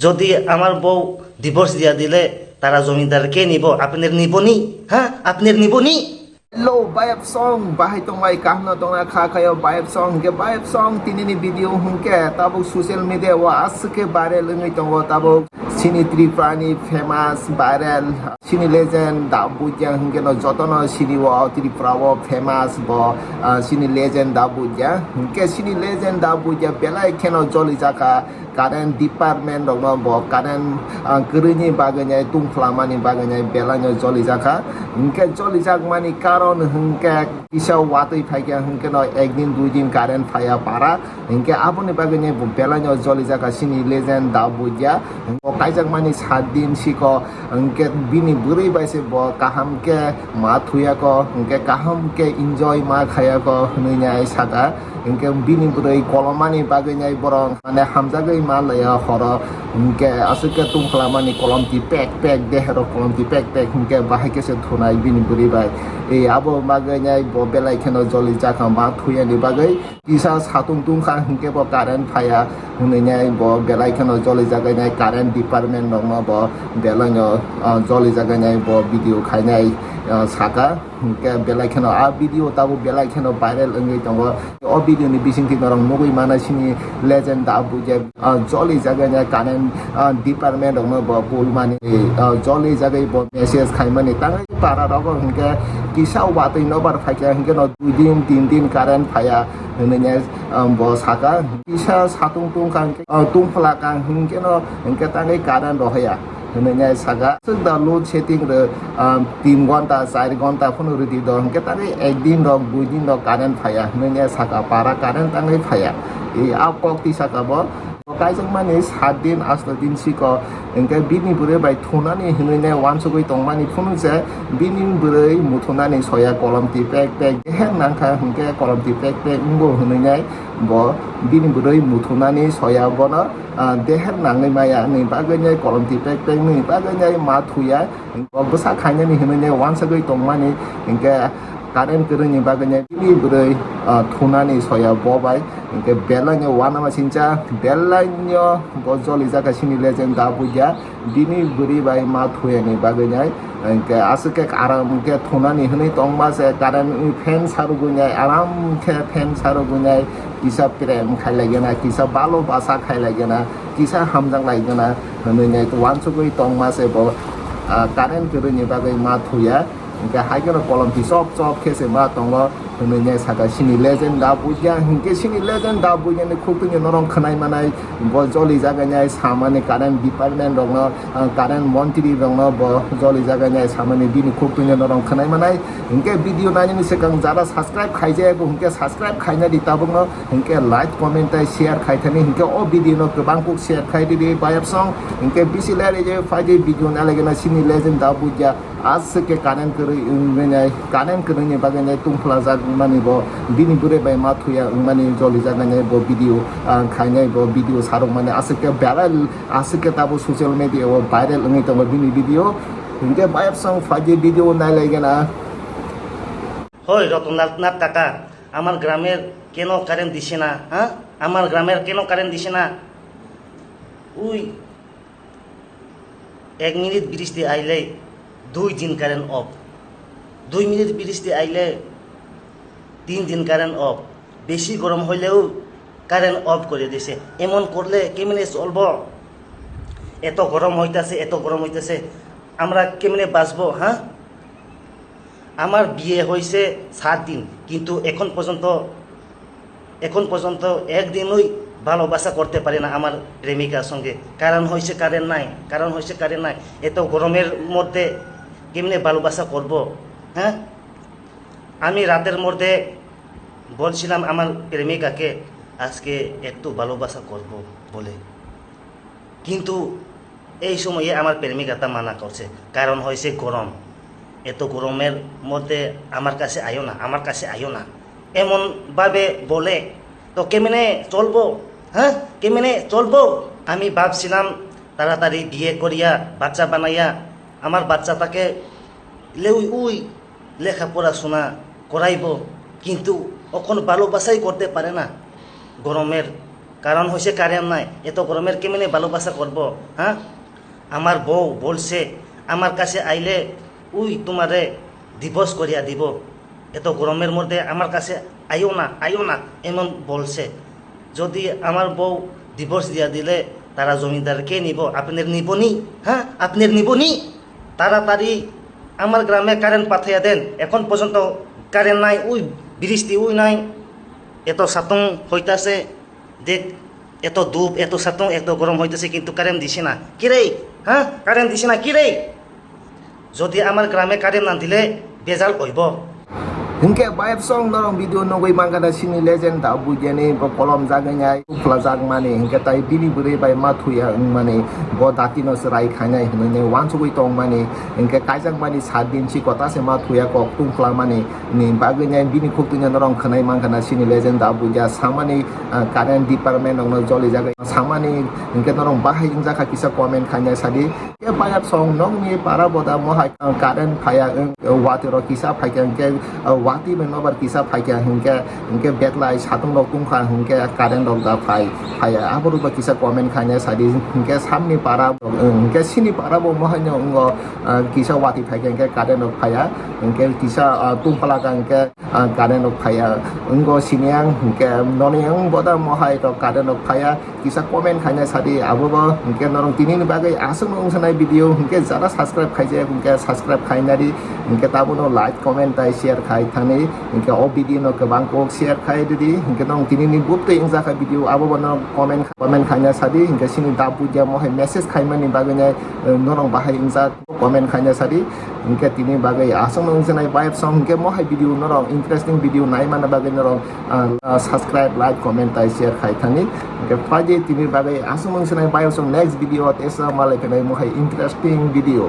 যদি আমার বউ ডিভোর্স দিয়া দিলে তারা জমিদার কে নিব? আপনার নিবনি? হ্যাঁ, আপনার নিবনি? Hello, Bayap Song, bahay tong may kahno tong nakakayo Bayap Song, ke Bayap Song tinini video hungke tabuk social media wa aske viral ngi tong tabuk sini Tripani famous viral sini legend dabu jang hungke no jotono sini wa Tripura wa famous bo sini legend dabu ja hungke sini legend dabu ja belai keno joli jaka current department dong bo current gerini baganya tungflamani baganya belanya joli jaka hungke joli jak mani karon hungke kisau watui phaikya hungke no ekdin duidin current phaya para hungke aboni baganya belanya joli jaka sini legend dabu ja kaijak mani 7 din siko hungke bini buri baise bo kaham ke ma thuya ko hungke kaham ke enjoy ma khaya ko hnunya saka hingke bini buri kolomani baganya borong mane hamjagai ma laya horo hingke asuke tungklamani kolom ti pek dehero kolom ti pek hingke bahike se thunai bini buri bai ei abo baganya bo belai kheno joli jaka ma thuya ni bagai kisa satung tungkha hingke bo current phaya hnunya bo belai kheno joli jaka nai current department nongma bo belanyo joli jaka nai bo video khainai saka hingke belai kheno a video tabu belai kheno viral ngi tongo o video ni bisingti norong nugui mana sini legend dabu je joli jaganya current department ong bo pulmani joli jagai bo message khaimani tangai para rogo hingke kisa watui nobar phaikya hingke no 2 din 3 din current phaya hnunya bo saka kisa satung tungkang tungphla kang hingke no hingke tangai current rohaya hnunya saka sugda load setting re 3 ঘন্টা 4 ঘন্টা 15 di do hingke tangai ekdin rok 2 din rok current phaya hnunya saka para current tangai phaya ei apok ti saka bo kaijak mani 7 din 8 din siko hingke bini bure bai thunani hnunya wansugui tongmani phunu je bini bure muthunani soya kolom ti pek hen nangkha hingke kolom ti pek ngo hnunya bo bini bure muthunani soya bono deher nangai maya ni baganya kolom ti pek ni baganya ma thuya bosa khainani hnunya wansugui tongmani hingke current kereni baganya bini bure thunani soya bobai hingke belanya wanama sincha belanya bo joli jaka sini legend dabuja bini buri bai ma thuyani baganya hingke asuke aram ke thunani hnei tongma se current fan sarugunyai aram ke fan sarugunyai kisa prem khailagena kisa balo basa khailagena kisa hamjang laigena hnunya to wansugui tongma se bo current kereni bagai ma thuya hingke haigena kolom ti sop khese ma tongo hnunya saka sini legend dabuja hingke sini legend dabuja ni khupini norong khnai manai bo joli jaganya samane current department rong current montri rong bo joli jaganya samane bini khupini norong khnai manai hingke video nani sekang jara subscribe khaije ko hingke subscribe khaina di tabung no hingke like comment tai share khaithani hingke o video no gobang kuk share khaidi di Bayap Song hingke bisi lare je faide video na lagena sini legend dabuja आज के current kere ngai current kere ni baganya tungphla jak mani bo bini bure bai ma thuya mani joli jaganya bo video khainai bo video sarok mane asike viral asike tabo social media o viral ngai to bini video hingke Bayap Song faide video nai lagena হই রতননাথ কাকা, আমার গ্রামের কেন current দিছে না? হ্যাঁ, আমার গ্রামের কেন কারেন্ট দিছে না? ওই 1 মিনিট বৃষ্টি আইলে 2 দিন কারেন্ট অফ, 2 মিনিট বৃষ্টি আইলে 3 দিন কারেন্ট অফ, বেশি গরম হইলেও কারেন্ট অফ করে দিছে। এমন করলে কেমনে চলব? এত গরম হইতাছে আমরা কেমনে বাঁচবো? হ্যাঁ, আমার বিয়ে হয়েছে 7 দিন, কিন্তু এখন পর্যন্ত একদিনই ভালোবাসা করতে পারি না আমার প্রেমিকার সঙ্গে। কারণ হয়েছে কারেন্ট নাই। এত গরমের মধ্যে কেমনে ভালোবাসা করব? হ্যাঁ, আমি রাতের মধ্যে বলছিলাম আমার প্রেমিকাকে আজকে একটু ভালোবাসা করব বলে, কিন্তু এই সময়ে আমার প্রেমিকাটা মানা করছে, কারণ হয়েছে গরম। এত গরমের মধ্যে আমার কাছে আইও না এমনভাবে বলে, তো কেমনে চলবো? হ্যাঁ, কেমনে চলবো? আমি ভাবছিলাম তাড়াতাড়ি বিয়ে করিয়া বাচ্চা বানাইয়া আমার বাচ্চাটাকে ওই লেখাপড়াশোনা করাইব, কিন্তু এখন ভালোবাসাই করতে পারে না গরমের কারণ হয়েছে কারেন্ট নাই, এত গরমের কেমনে ভালোবাসা করব? হ্যাঁ, আমার বউ বলছে আমার কাছে আইলে উই তোমারে ডিভোর্স করিয়া দিব, এত গরমের মধ্যে আমার কাছে আইও না এমন বলছে। যদি আমার বউ ডিভোর্স দিয়া দিলে তারা জমিদার কে নিব? আপনার নিবনি? হ্যাঁ, আপনার নিবনি? তাড়াতাড়ি আমার গ্রামে কারেন্ট পাঠাইয়া দেন। এখন পর্যন্ত কারেন্ট নাই, উই বৃষ্টি উই নাই, এত সাতং হইতাছে, দেখ এত ধূপ এত সাতং এত গরম হইতেছে কিন্তু কারেন্ট দিছে না কিরে? হ্যাঁ, কারেন্ট দিছে না কিরে? যদি আমার গ্রামে কারেন্ট না দিলে বেজাল হইব। hingke vibe song norong video nogoi mangana sini legend da bujeni bo kolom jaganya upla jagmani hingke tai bini buri bai mathuya mane bo datino serai khanai hne wansugoi tong mane hingke kaijak mani 7 din chi kota se mathuya kok tungkla mane ni baganya bini khuktunya norong khanai mangana sini legend da buja samani current department ong joli jagai samani hingke norong bahai jaka kisa comment khanya sadi ke vibe song nong ni para boda mohai current phaya watero kisa phaikan ke wati men obar kisa phaikia hingke betlai satung rok tungkha hingke current rok da phaya aboru ba kisa comment khanya sadi hingke samni para hingke sini para bo mohanya ungo kisa wati phaikia hingke current rok phaya hingke kisa tungpala hingke current rok phaya ungo siniang hingke noniang boda mohai to current rok phaya kisa comment khanya sadi abobo hingke norong tini ni bagai asung ungsanai video hingke jara subscribe khaije hingke subscribe khainari hingke tabuno like comment tai share khai thani hingke o video no kebang kok share khai didi hingke nong tini ni bupte ingjaka video abobo no comment khanya sadi hingke sini dabu ja mohai message khaimani baganya norong bahai ingjak comment khanya sadi hingke tini bagai asung ungsanai vibe song hingke mohai video norong interesting video nai mana bagai norong subscribe like comment tai share khai thani hingke paje tini bagai asung ungsanai vibe song next video esa malai kenai mohai interesting video